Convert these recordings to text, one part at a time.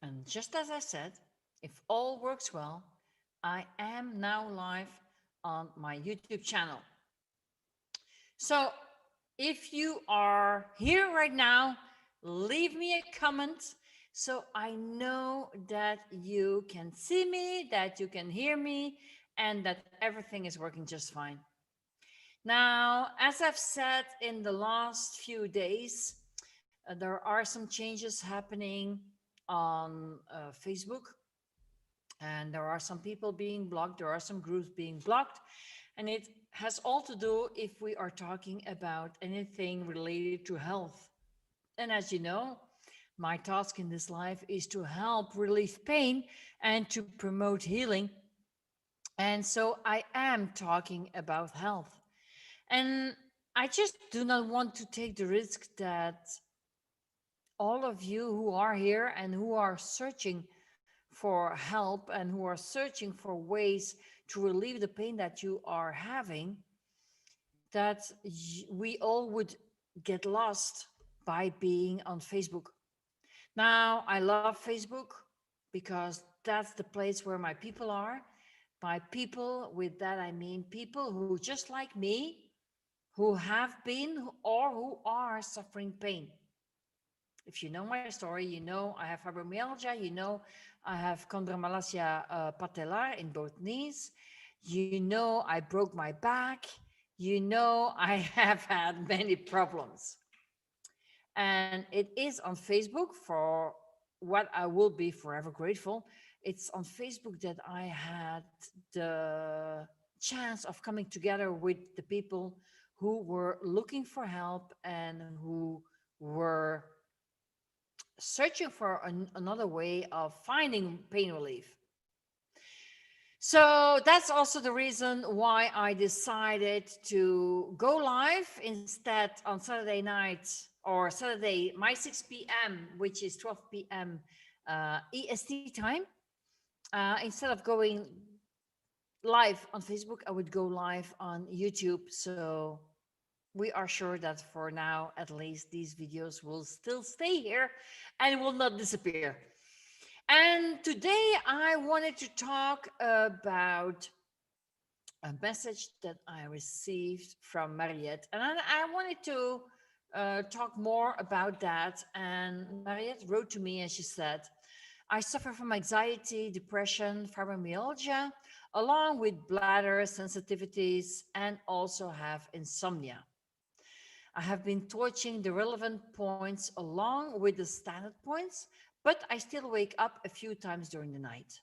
And just as I said, if all works well, I am now live on my YouTube channel. So if you are here right now, leave me a comment so I know that you can see me, that you can hear me, and that everything is working just fine. Now, as I've said in the last few days, there are some changes happening on Facebook, and there are some people being blocked, there are some groups being blocked, and it has all to do if we are talking about anything related to health. And as you know, my task in this life is to help relieve pain and to promote healing. And so I am talking about health. And I just do not want to take the risk that all of you who are here and who are searching for help and who are searching for ways to relieve the pain that you are having, that we all would get lost by being on Facebook. Now, I love Facebook because that's the place where my people are. By people, with that I mean people who, just like me, who have been or who are suffering pain. If you know my story, you know I have fibromyalgia, you know I have chondromalacia patellar in both knees, you know I broke my back, you know I have had many problems. And it is on Facebook, for what I will be forever grateful. It's on Facebook that I had the chance of coming together with the people who were looking for help and who were searching for another way of finding pain relief. So that's also the reason why I decided to go live instead on Saturday night, or Saturday, my 6 p.m., which is 12 p.m. EST time. Instead of going live on Facebook, I would go live on YouTube. So we are sure that for now, at least, these videos will still stay here and will not disappear. And today I wanted to talk about a message that I received from Mariette. And I wanted to talk more about that. And Mariette wrote to me and she said, I suffer from anxiety, depression, fibromyalgia, along with bladder sensitivities, and also have insomnia. I have been torching the relevant points along with the standard points, but I still wake up a few times during the night.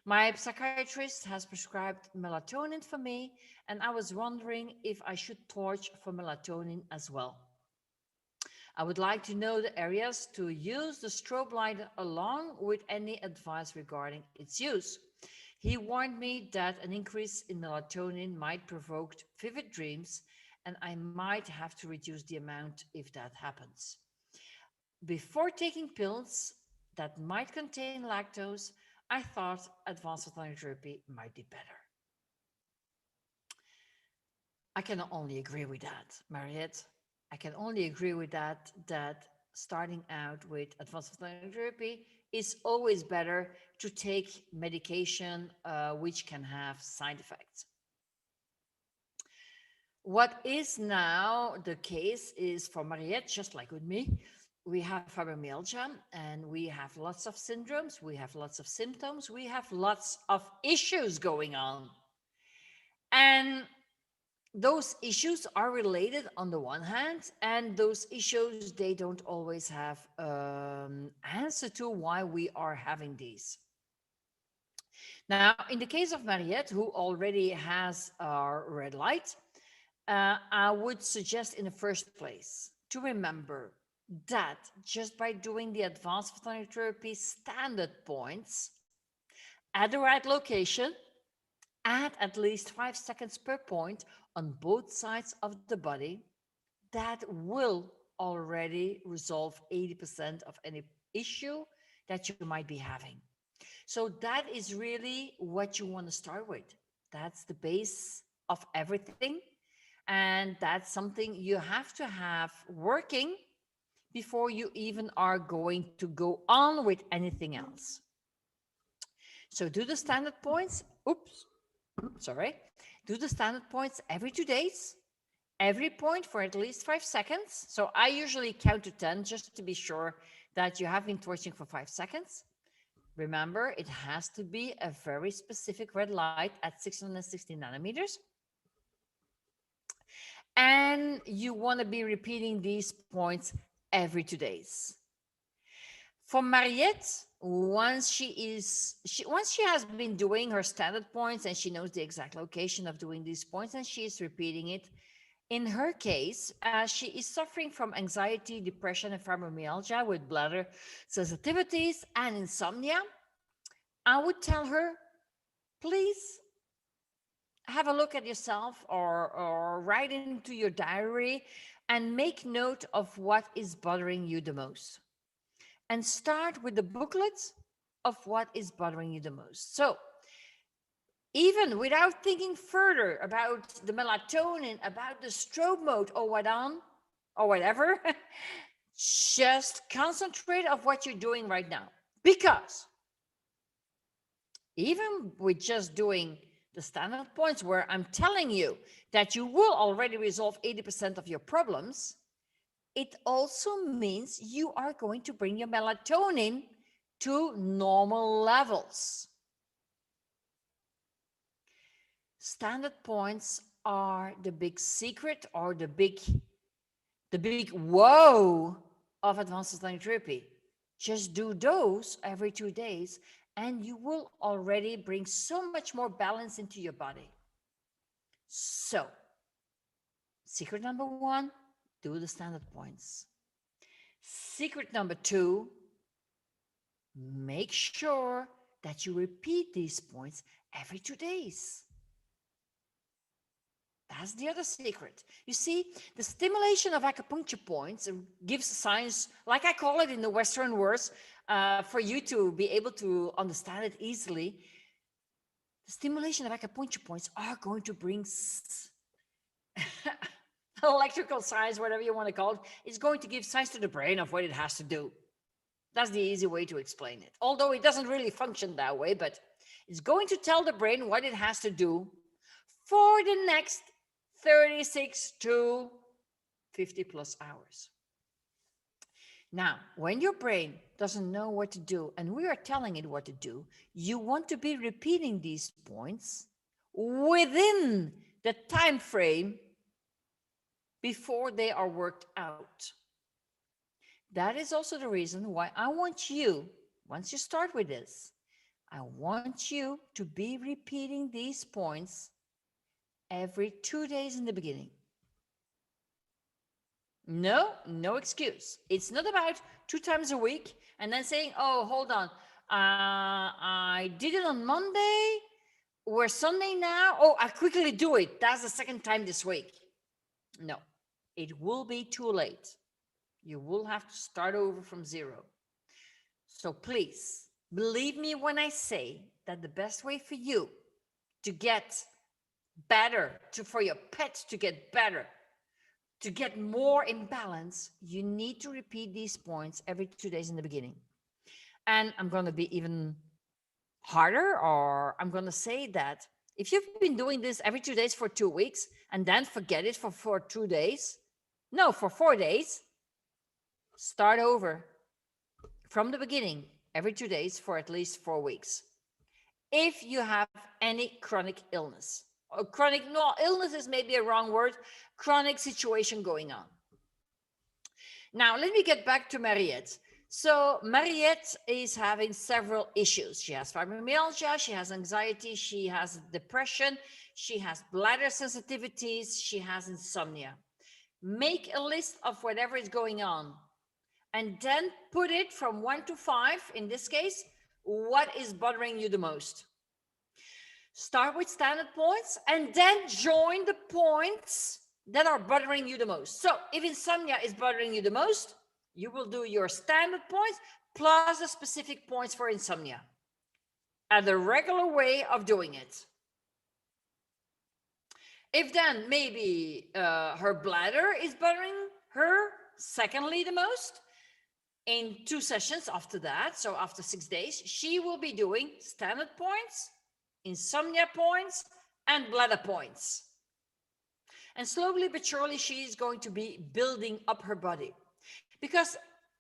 My psychiatrist has prescribed melatonin for me, and I was wondering if I should torch for melatonin as well. I would like to know the areas to use the strobe light along with any advice regarding its use. He warned me that an increase in melatonin might provoke vivid dreams, and I might have to reduce the amount if that happens. Before taking pills that might contain lactose, I thought advanced photonic therapy might be better. I can only agree with that, Mariette. I can only agree with that, that starting out with advanced photonic therapy is always better to take medication which can have side effects. What is now the case is for Mariette, just like with me, we have fibromyalgia and we have lots of syndromes, we have lots of symptoms, we have lots of issues going on. And those issues are related on the one hand, and those issues, they don't always have answer to why we are having these. Now, in the case of Mariette, who already has a red light, I would suggest in the first place to remember that just by doing the advanced photonic therapy standard points at the right location, at least 5 seconds per point on both sides of the body, that will already resolve 80% of any issue that you might be having. So that is really what you want to start with. That's the base of everything. And that's something you have to have working before you even are going to go on with anything else. So do the standard points. Oops, sorry. Do the standard points every 2 days, every point for at least 5 seconds. So I usually count to 10 just to be sure that you have been torching for 5 seconds. Remember, it has to be a very specific red light at 660 nanometers. And you want to be repeating these points every 2 days. For Mariette, once she has been doing her standard points and she knows the exact location of doing these points and she is repeating it, in her case, she is suffering from anxiety, depression, and fibromyalgia with bladder sensitivities and insomnia. I would tell her, please have a look at yourself or write into your diary and make note of what is bothering you the most. And start with the booklet of what is bothering you the most. So even without thinking further about the melatonin, about the strobe mode or whatever, just concentrate on what you're doing right now. Because even with just doing the standard points where I'm telling you that you will already resolve 80% of your problems, it also means you are going to bring your melatonin to normal levels. Standard points are the big secret or the big whoa of advanced ethylene therapy. Just do those every 2 days and you will already bring so much more balance into your body. So, secret number 1, do the standard points. Secret number 2, make sure that you repeat these points every 2 days. That's the other secret. You see, the stimulation of acupuncture points gives science, like I call it in the Western words, for you to be able to understand it easily. The stimulation of acupuncture points are going to bring electrical science, whatever you want to call it. It's going to give science to the brain of what it has to do. That's the easy way to explain it. Although it doesn't really function that way, but it's going to tell the brain what it has to do for the next 36 to 50 plus hours. Now, when your brain doesn't know what to do and we are telling it what to do, you want to be repeating these points within the time frame before they are worked out. That is also the reason why I want you, once you start with this, I want you to be repeating these points every 2 days in the beginning. No excuse. It's not about 2 times a week and then saying, oh, hold on. I did it on Monday. We're Sunday now. Oh, I quickly do it. That's the second time this week. No, it will be too late. You will have to start over from zero. So please, believe me when I say that the best way for you to get better, for your pet to get better, to get more in balance, you need to repeat these points every 2 days in the beginning. And I'm going to be even harder, or I'm going to say that if you've been doing this every 2 days for 2 weeks and then forget it for 2 days, no, for 4 days, start over from the beginning every 2 days for at least 4 weeks. If you have any chronic illness, or illness is maybe a wrong word, chronic situation going on. Now, let me get back to Mariette. So Mariette is having several issues. She has fibromyalgia, she has anxiety, she has depression, she has bladder sensitivities, she has insomnia. Make a list of whatever is going on and then put it from 1 to 5, in this case, what is bothering you the most. Start with standard points and then join the points that are bothering you the most. So if insomnia is bothering you the most, you will do your standard points plus the specific points for insomnia at the regular way of doing it. If then maybe her bladder is bothering her secondly the most, in 2 sessions after that, so after 6 days, she will be doing standard points, insomnia points, and bladder points. And slowly but surely, she is going to be building up her body. Because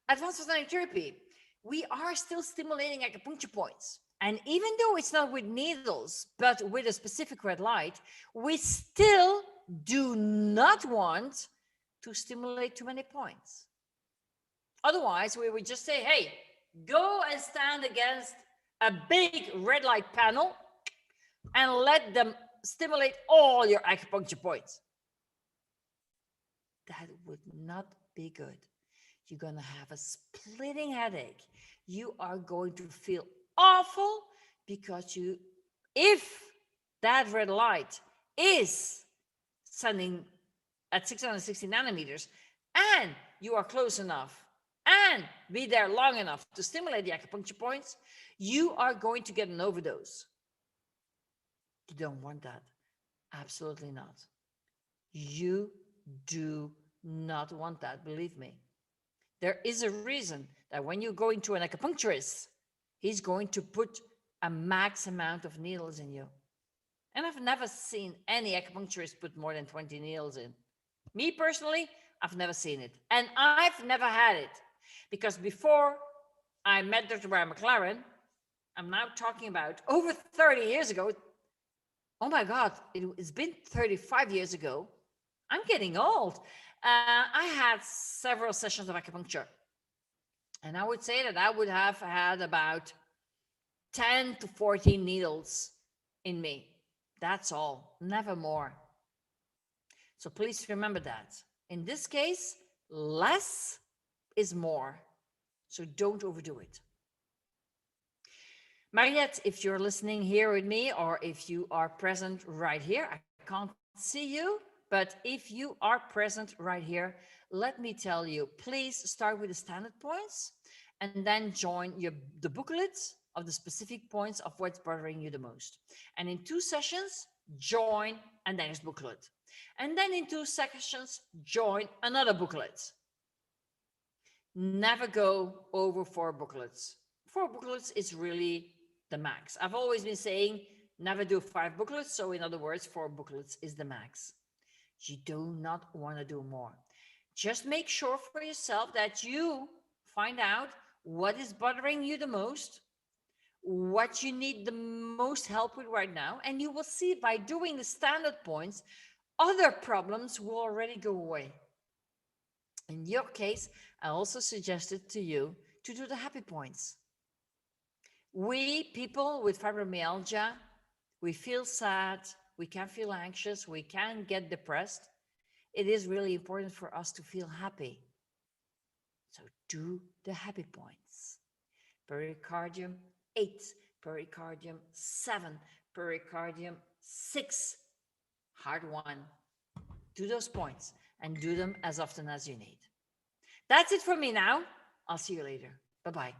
advanced photonic therapy, we are still stimulating acupuncture points. And even though it's not with needles, but with a specific red light, we still do not want to stimulate too many points. Otherwise, we would just say, hey, go and stand against a big red light panel and let them stimulate all your acupuncture points. That would not be good. You're going to have a splitting headache. You are going to feel awful because if that red light is sending at 660 nanometers and you are close enough and be there long enough to stimulate the acupuncture points, you are going to get an overdose. You don't want that. Absolutely not. You do not want that, believe me. There is a reason that when you go into an acupuncturist, he's going to put a max amount of needles in you. And I've never seen any acupuncturist put more than 20 needles in. Me personally, I've never seen it. And I've never had it. Because before I met Dr. Brian McLaren, I'm now talking about over 30 years ago. Oh my God, it's been 35 years ago. I'm getting old. I had several sessions of acupuncture. And I would say that I would have had about 10 to 14 needles in me. That's all, never more. So please remember that. In this case, less is more. So don't overdo it. Mariette, if you're listening here with me, or if you are present right here, I can't see you, but if you are present right here, let me tell you, please start with the standard points and then join the booklet of the specific points of what's bothering you the most. And in 2 sessions, join a next booklet. And then in 2 sessions, join another booklet. Never go over 4 booklets. 4 booklets is really the max. I've always been saying never do 5 booklets. So in other words, 4 booklets is the max. You do not want to do more. Just make sure for yourself that you find out what is bothering you the most, what you need the most help with right now. And you will see by doing the standard points, other problems will already go away. In your case, I also suggested to you to do the happy points. We people with fibromyalgia, we feel sad, we can feel anxious, we can get depressed. It is really important for us to feel happy. So do the happy points. Pericardium 8, pericardium 7, pericardium 6, heart 1. Do those points and do them as often as you need. That's it for me now. I'll see you later. Bye-bye.